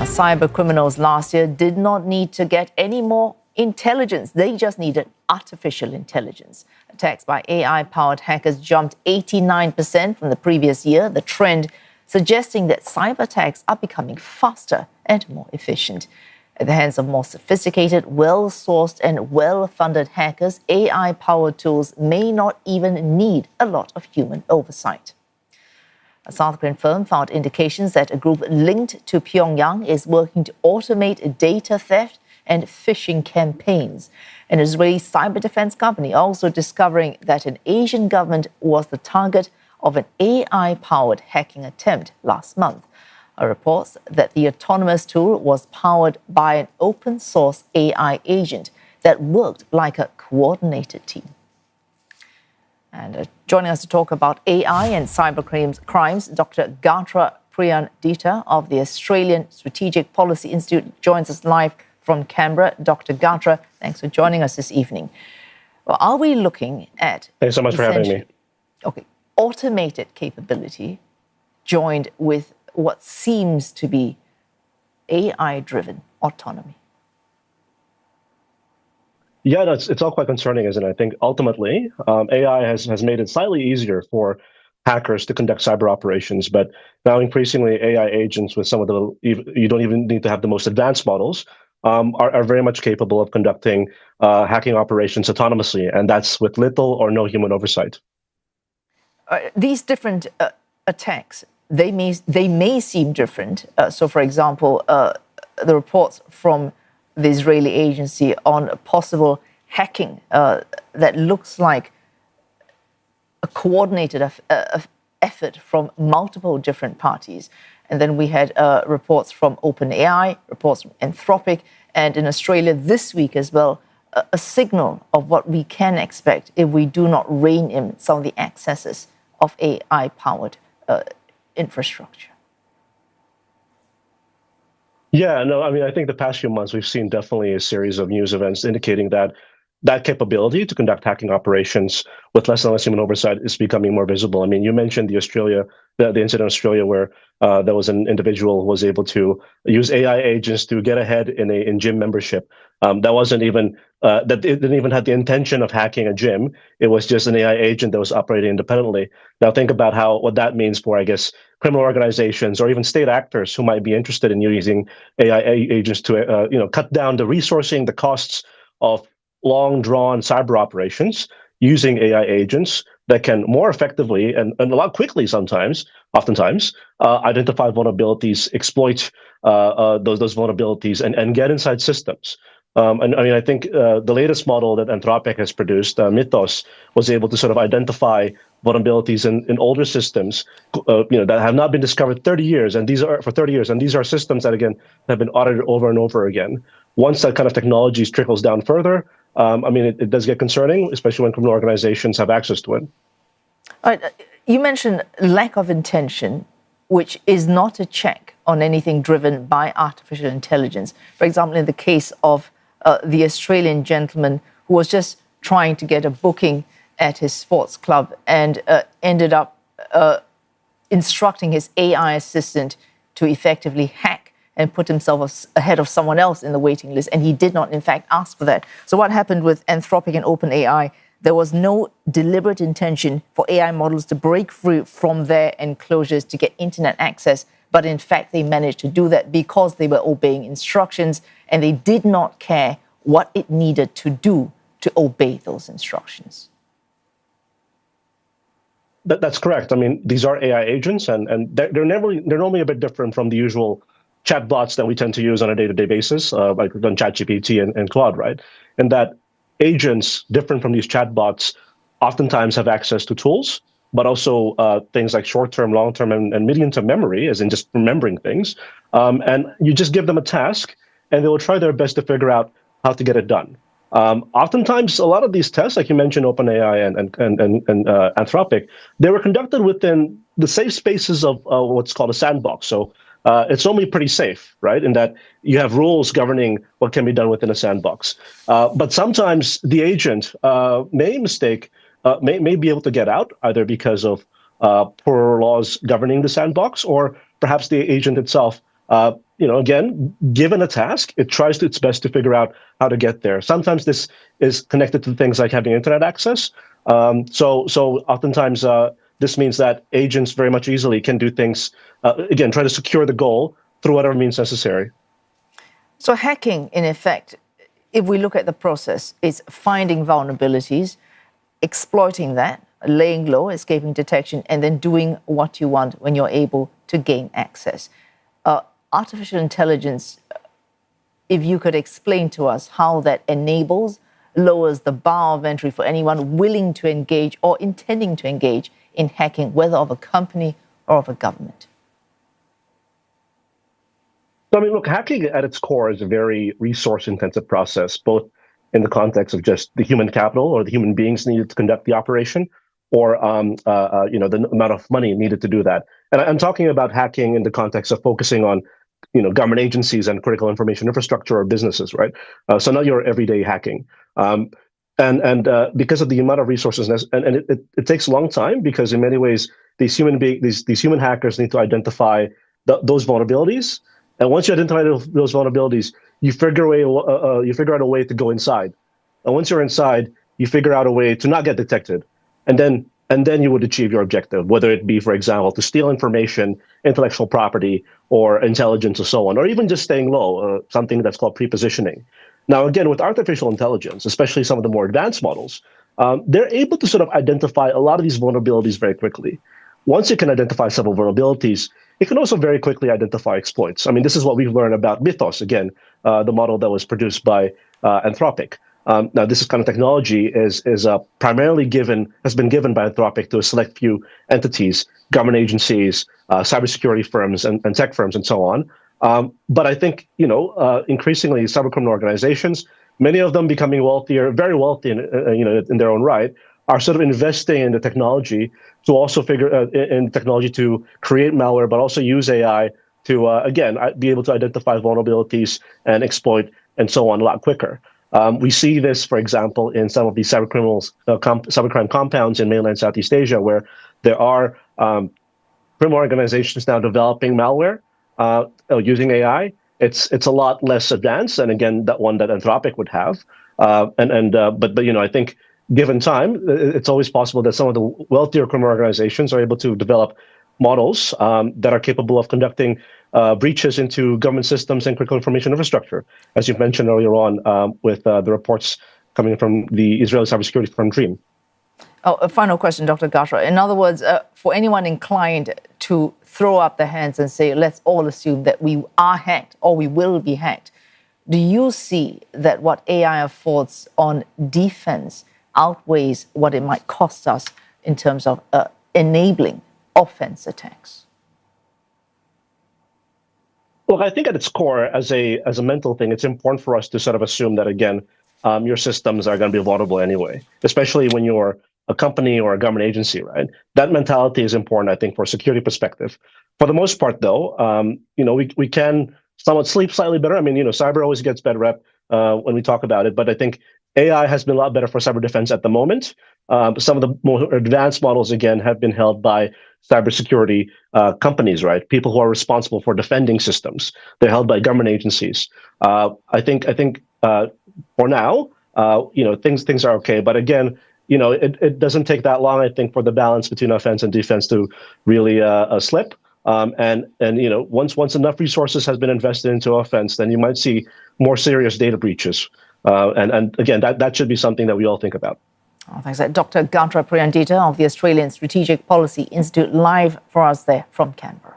Cybercriminals last year did not need to get any more intelligence. They just needed artificial intelligence. Attacks by AI-powered hackers jumped 89% from the previous year, the trend suggesting that cyber attacks are becoming faster and more efficient. At the hands of more sophisticated, well-sourced and well-funded hackers, AI-powered tools may not even need a lot of human oversight. A South Korean firm found indications that a group linked to Pyongyang is working to automate data theft and phishing campaigns. An Israeli cyber defense company also discovering that an Asian government was the target of an AI-powered hacking attempt last month. Reports that the autonomous tool was powered by an open-source AI agent that worked like a coordinated team. And joining us to talk about AI and cybercrimes, Dr. Gatra Priyandita of the Australian Strategic Policy Institute joins us live from Canberra. Dr. Gatra, thanks for joining us this evening. Well, are we looking at... Thanks so much for having me. Okay, automated capability joined with what seems to be AI-driven autonomy? Yeah, it's all quite concerning, isn't it? I think ultimately AI has made it slightly easier for hackers to conduct cyber operations, but now increasingly AI agents with some of the, you don't even need to have the most advanced models, are very much capable of conducting hacking operations autonomously, and that's with little or no human oversight. These different attacks, they may seem different. So, for example, the reports from the Israeli agency on possible hacking that looks like a coordinated effort from multiple different parties. And then we had reports from OpenAI, reports from Anthropic, and in Australia this week as well, a signal of what we can expect if we do not rein in some of the excesses of AI-powered infrastructure. Yeah, no, I mean, I think the past few months we've seen definitely a series of news events indicating that that capability to conduct hacking operations with less and less human oversight is becoming more visible. I mean, you mentioned the incident in Australia where there was an individual who was able to use AI agents to get ahead in gym membership. That wasn't even that it didn't even have the intention of hacking a gym. It was just an AI agent that was operating independently. Now think about what that means for, I guess, criminal organizations or even state actors who might be interested in using AI agents to cut down the resourcing, the costs of long-drawn cyber operations using AI agents that can more effectively and a lot quickly oftentimes, identify vulnerabilities, exploit those vulnerabilities, and get inside systems. And I mean, I think the latest model that Anthropic has produced, Mythos, was able to sort of identify vulnerabilities in older systems, that have not been discovered 30 years, and these are systems that again have been audited over and over again. Once that kind of technology trickles down further, I mean, it does get concerning, especially when criminal organizations have access to it. All right. You mentioned lack of intention, which is not a check on anything driven by artificial intelligence. For example, in the case of the Australian gentleman who was just trying to get a booking at his sports club and ended up instructing his AI assistant to effectively hack and put himself ahead of someone else in the waiting list. And he did not, in fact, ask for that. So what happened with Anthropic and OpenAI, there was no deliberate intention for AI models to break free from their enclosures to get internet access. But in fact, they managed to do that because they were obeying instructions and they did not care what it needed to do to obey those instructions. That's correct. I mean, these are AI agents, and they're normally a bit different from the usual chatbots that we tend to use on a day-to-day basis, like on ChatGPT and Claude, right? And that agents, different from these chatbots, oftentimes have access to tools, but also things like short-term, long-term, and medium-term memory, as in just remembering things. And you just give them a task, and they will try their best to figure out how to get it done. Oftentimes, a lot of these tests, like you mentioned, OpenAI and Anthropic, they were conducted within the safe spaces of what's called a sandbox. So it's only pretty safe, right? In that you have rules governing what can be done within a sandbox. But sometimes the agent may be able to get out, either because of poor laws governing the sandbox, or perhaps the agent itself again, given a task, it tries to its best to figure out how to get there. Sometimes this is connected to things like having internet access. So oftentimes this means that agents very much easily can do things, again, try to secure the goal through whatever means necessary. So hacking, in effect, if we look at the process, is finding vulnerabilities, exploiting that, laying low, escaping detection, and then doing what you want when you're able to gain access. Artificial intelligence, if you could explain to us how that enables, lowers the bar of entry for anyone willing to engage or intending to engage in hacking, whether of a company or of a government. So, I mean, look, hacking at its core is a very resource-intensive process, both in the context of just the human capital or the human beings needed to conduct the operation, or the amount of money needed to do that. And I'm talking about hacking in the context of focusing on government agencies and critical information infrastructure or businesses, right? So not your everyday hacking. And because of the amount of resources, and it takes a long time, because in many ways these human hackers need to identify those vulnerabilities. And once you identify those vulnerabilities, you figure out a way to go inside. And once you're inside, you figure out a way to not get detected, and then you would achieve your objective, whether it be, for example, to steal information, intellectual property, or intelligence, or so on, or even just staying low, something that's called pre-positioning. Now, again, with artificial intelligence, especially some of the more advanced models, they're able to sort of identify a lot of these vulnerabilities very quickly. Once it can identify several vulnerabilities, it can also very quickly identify exploits. I mean, this is what we've learned about Mythos, again, the model that was produced by Anthropic. Now, this kind of technology is primarily has been given by Anthropic to a select few entities, government agencies, cybersecurity firms, and tech firms, and so on. But I think increasingly cybercriminal organizations, many of them becoming wealthier, very wealthy, in their own right, are sort of investing in the technology to also in technology to create malware, but also use AI to again be able to identify vulnerabilities and exploit and so on a lot quicker. We see this, for example, in some of these cybercrime compounds in mainland Southeast Asia, where there are criminal organizations now developing malware using AI. It's a lot less advanced than, again, that one that Anthropic would have. But I think given time, it's always possible that some of the wealthier criminal organizations are able to develop models that are capable of conducting breaches into government systems and critical information infrastructure, as you mentioned earlier on with the reports coming from the Israeli cybersecurity firm Dream. Oh, a final question, Dr. Gatra. In other words, for anyone inclined to throw up their hands and say, let's all assume that we are hacked or we will be hacked, do you see that what AI affords on defense outweighs what it might cost us in terms of enabling offense attacks? Well, I think at its core, as a mental thing, it's important for us to sort of assume that, again, your systems are going to be vulnerable anyway, especially when you're a company or a government agency, right? That mentality is important, I think, for a security perspective. For the most part, though, we can somewhat sleep slightly better. I mean, cyber always gets bad rep when we talk about it, but I think AI has been a lot better for cyber defense at the moment. Some of the more advanced models, again, have been held by cybersecurity companies, right? People who are responsible for defending systems. They're held by government agencies. I think for now, things are okay. But again, it doesn't take that long, I think, for the balance between offense and defense to really slip. And once enough resources has been invested into offense, then you might see more serious data breaches. And again, that should be something that we all think about. Oh, thanks. Dr. Gatra Priyandita of the Australian Strategic Policy Institute, live for us there from Canberra.